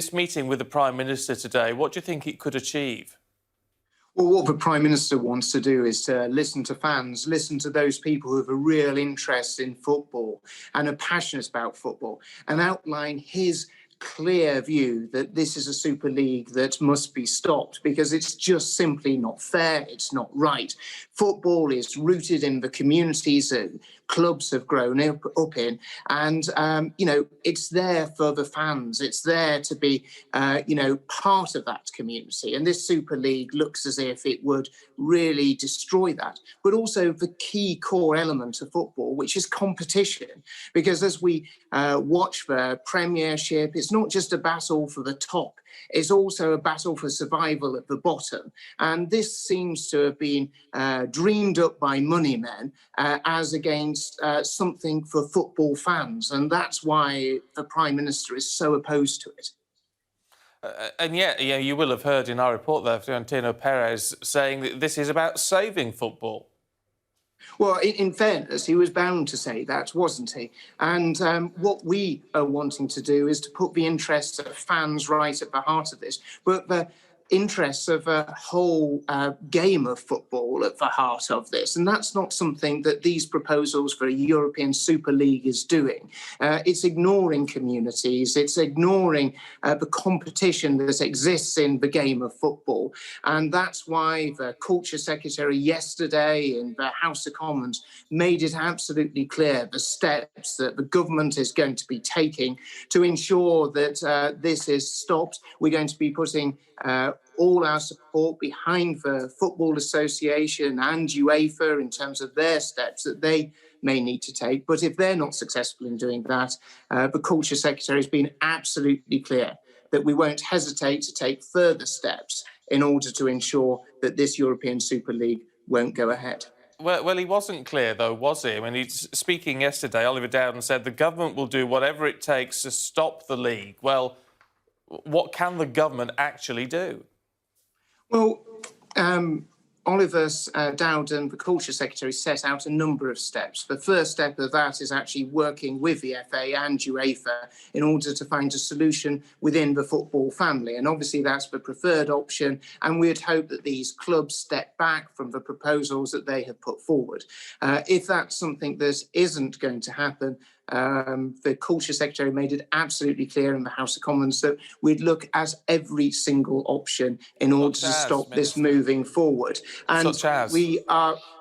This meeting with the Prime Minister today, what do you think it could achieve? Well, what the Prime Minister wants to do is to listen to fans, listen to those people who have a real interest in football and are passionate about football, and outline his clear view that this is a Super League that must be stopped because it's just simply not fair, it's not right. Football is rooted in the communities that clubs have grown up in, and it's there for the fans, it's there to be part of that community, and this Super League looks as if it would really destroy that, but also the key core element of football, which is competition, because as we watch the Premiership, it's not just a battle for the top, it's also a battle for survival at the bottom. And this seems to have been dreamed up by money men as against something for football fans. And that's why the Prime Minister is so opposed to it. And yet, you will have heard in our report there, Florentino Perez saying that this is about saving football. Well, in fairness, he was bound to say that, wasn't he? And what we are wanting to do is to put the interests of fans right at the heart of this, but the interests of a whole game of football at the heart of this. And that's not something that these proposals for a European Super League is doing. It's ignoring communities, it's ignoring the competition that exists in the game of football. And that's why the Culture Secretary yesterday in the House of Commons made it absolutely clear the steps that the government is going to be taking to ensure that this is stopped. We're going to be putting all our support behind the Football Association and UEFA in terms of their steps that they may need to take. But if they're not successful in doing that, the Culture Secretary has been absolutely clear that we won't hesitate to take further steps in order to ensure that this European Super League won't go ahead. Well, he wasn't clear, though, was he? I mean, he's speaking yesterday, Oliver Dowden said the government will do whatever it takes to stop the league. Well, what can the government actually do? Well, Oliver Dowden, the Culture Secretary, set out a number of steps. The first step of that is actually working with the FA and UEFA in order to find a solution within the football family. And obviously that's the preferred option. And we'd hope that these clubs step back from the proposals that they have put forward. If that's something that isn't going to happen, the Culture Secretary made it absolutely clear in the House of Commons that we'd look at every single option in order to stop this moving forward. And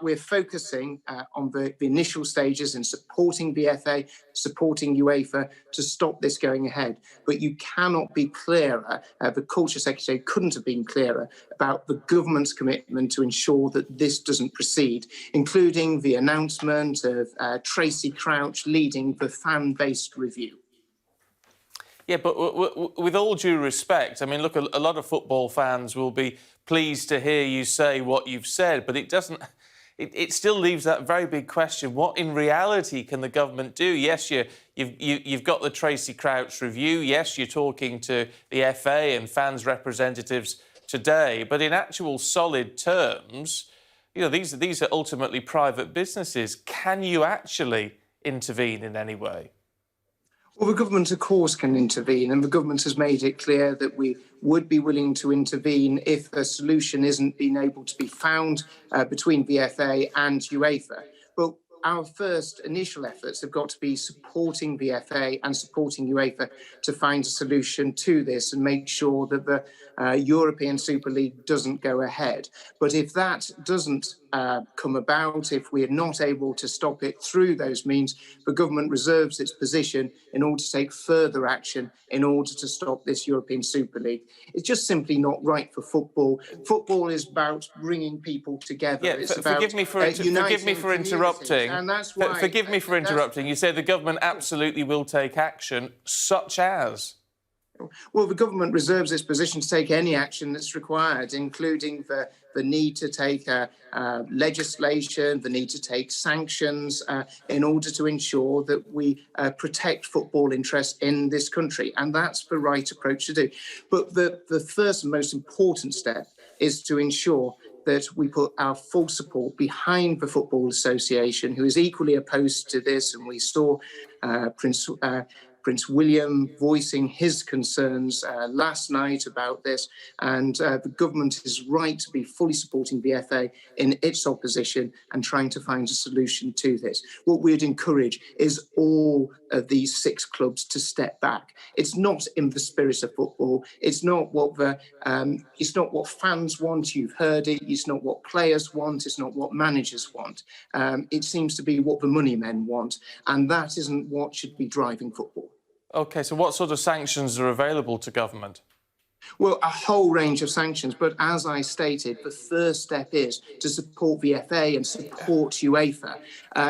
we're focusing on the initial stages in supporting the FA, supporting UEFA to stop this going ahead. But you cannot be clearer, the Culture Secretary couldn't have been clearer about the government's commitment to ensure that this doesn't proceed, including the announcement of Tracy Crouch leading the fan-based review. Yeah, but with all due respect, I mean, look, a lot of football fans will be pleased to hear you say what you've said, but it doesn't. It still leaves that very big question: what in reality can the government do? Yes, you've got the Tracy Crouch review. Yes, you're talking to the FA and fans' representatives today, but in actual solid terms, these are ultimately private businesses. Can you actually intervene in any way? Well, the government, of course, can intervene, and the government has made it clear that we would be willing to intervene if a solution isn't being able to be found between the FA and UEFA. But our first initial efforts have got to be supporting the FA and supporting UEFA to find a solution to this and make sure that the European Super League doesn't go ahead. But if that doesn't come about, if we're not able to stop it through those means, the government reserves its position in order to take further action in order to stop this European Super League. It's just simply not right for football. Football is about bringing people together. Yeah, it's forgive me for interrupting. And that's why, forgive me for interrupting. You say the government absolutely will take action, such as? Well, the government reserves its position to take any action that's required, including the need to take legislation, the need to take sanctions in order to ensure that we protect football interests in this country. And that's the right approach to do. But the first and most important step is to ensure that we put our full support behind the Football Association, who is equally opposed to this. And we saw Prince Prince William voicing his concerns last night about this, and the government is right to be fully supporting the FA in its opposition and trying to find a solution to this. What we'd encourage is all of these 6 clubs to step back. It's not in the spirit of football. It's not what fans want. You've heard it. It's not what players want. It's not what managers want. It seems to be what the money men want, and that isn't what should be driving football. OK, so what sort of sanctions are available to government? Well, a whole range of sanctions, but as I stated, the first step is to support the FA and support UEFA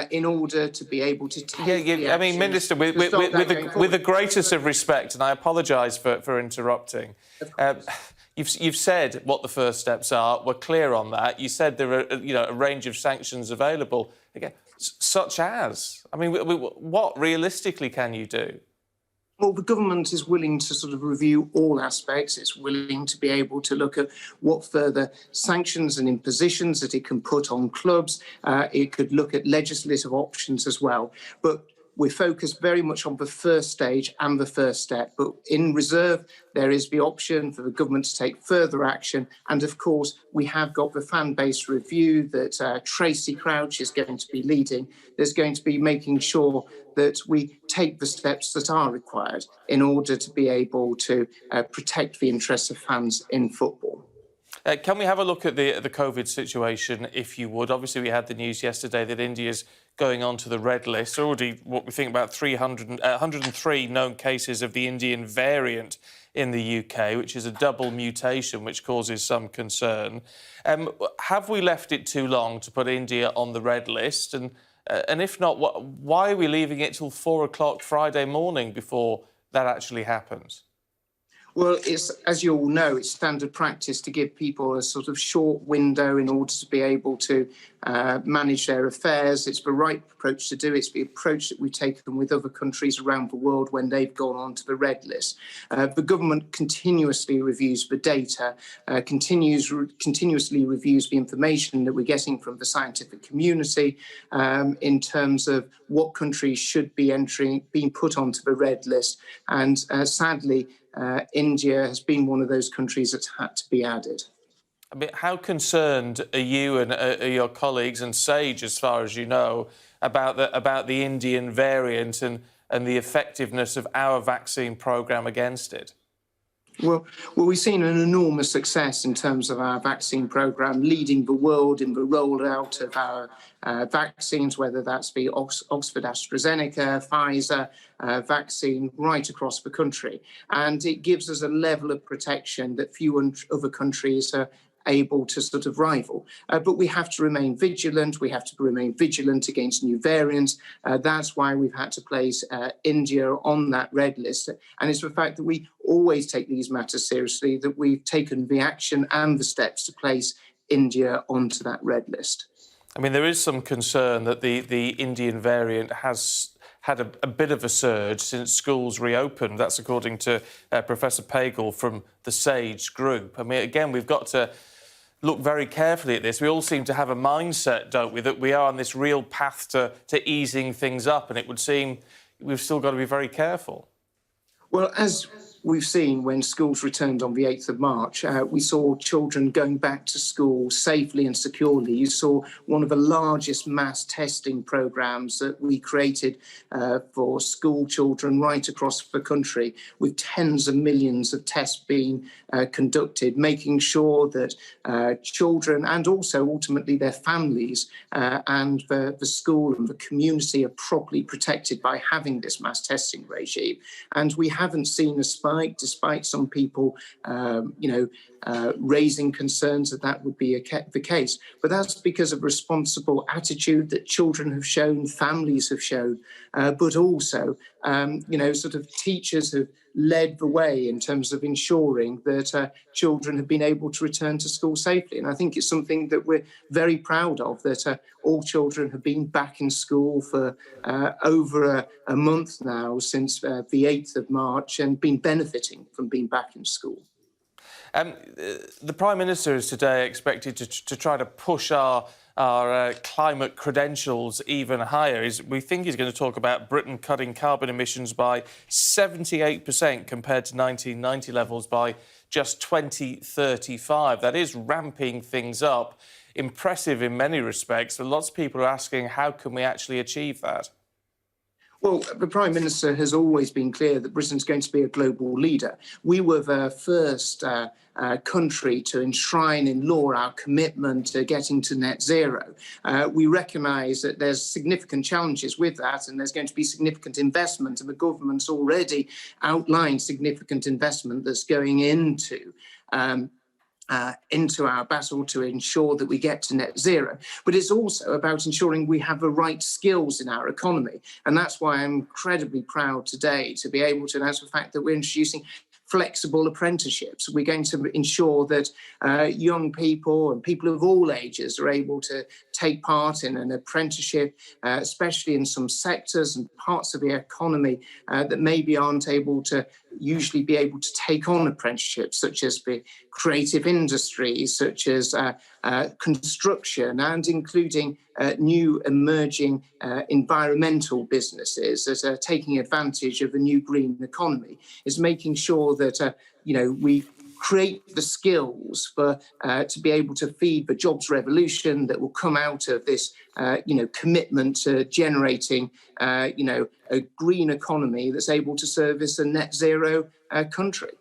in order to be able to take I mean, Minister, with the greatest of respect, and I apologise for interrupting, you've said what the first steps are. We're clear on that. You said there are a range of sanctions available. Again, such as? I mean, what realistically can you do? Well, the government is willing to sort of review all aspects. It's willing to be able to look at what further sanctions and impositions that it can put on clubs. It could look at legislative options as well. But we're focused very much on the first stage and the first step. But in reserve, there is the option for the government to take further action. And of course, we have got the fan-based review that Tracy Crouch is going to be leading. There's going to be making sure that we take the steps that are required in order to be able to protect the interests of fans in football. Can we have a look at the COVID situation, if you would? Obviously, we had the news yesterday that India's going on to the red list. Already, what we think about 103 known cases of the Indian variant in the UK, which is a double mutation, which causes some concern. Have we left it too long to put India on the red list? And if not, why are we leaving it till 4 o'clock Friday morning before that actually happens? Well, it's, as you all know, it's standard practice to give people a sort of short window in order to be able to manage their affairs. It's the right approach to do. It's the approach that we've taken with other countries around the world when they've gone on to the red list. The government continuously reviews the data, continuously reviews the information that we're getting from the scientific community in terms of what countries should be being put onto the red list. And sadly, India has been one of those countries that's had to be added. I mean, how concerned are you and your colleagues and SAGE, as far as you know, about the Indian variant and the effectiveness of our vaccine programme against it? Well, we've seen an enormous success in terms of our vaccine programme, leading the world in the rollout of our vaccines, whether that's the Oxford AstraZeneca, Pfizer vaccine, right across the country. And it gives us a level of protection that few other countries are able to sort of rival. But we have to remain vigilant. We have to remain vigilant against new variants. That's why we've had to place India on that red list. And it's the fact that we always take these matters seriously, that we've taken the action and the steps to place India onto that red list. I mean, there is some concern that the Indian variant has had a bit of a surge since schools reopened. That's according to Professor Pagel from the SAGE group. I mean, again, we've got to look very carefully at this. We all seem to have a mindset, don't we, that we are on this real path to easing things up, and it would seem we've still got to be very careful. Well, as we've seen when schools returned on the 8th of March, we saw children going back to school safely and securely. You saw one of the largest mass testing programmes that we created for school children right across the country, with tens of millions of tests being conducted, making sure that children and also ultimately their families and the school and the community are properly protected by having this mass testing regime. And we haven't seen a spike, despite some people, raising concerns that would be the case. But that's because of responsible attitude that children have shown, families have shown, but also, sort of teachers have led the way in terms of ensuring that children have been able to return to school safely. And I think it's something that we're very proud of, that all children have been back in school for over a month now, since the 8th of March, and been benefiting from being back in school. The Prime Minister is today expected to try to push our our climate credentials even higher. We think he's going to talk about Britain cutting carbon emissions by 78% compared to 1990 levels by just 2035. That is ramping things up. Impressive in many respects, but lots of people are asking, how can we actually achieve that? Well, the Prime Minister has always been clear that Britain's going to be a global leader. We were the first country to enshrine in law our commitment to getting to net zero. We recognise that there's significant challenges with that, and there's going to be significant investment, and the government's already outlined significant investment that's going into our battle to ensure that we get to net zero. But it's also about ensuring we have the right skills in our economy. And that's why I'm incredibly proud today to be able to announce the fact that we're introducing flexible apprenticeships. We're going to ensure that young people and people of all ages are able to take part in an apprenticeship, especially in some sectors and parts of the economy that maybe aren't able to usually be able to take on apprenticeships, such as the creative industries, such as construction, and including new emerging environmental businesses that are taking advantage of the new green economy, is making sure that we create the skills for to be able to feed the jobs revolution that will come out of this commitment to generating a green economy that's able to service a net zero country.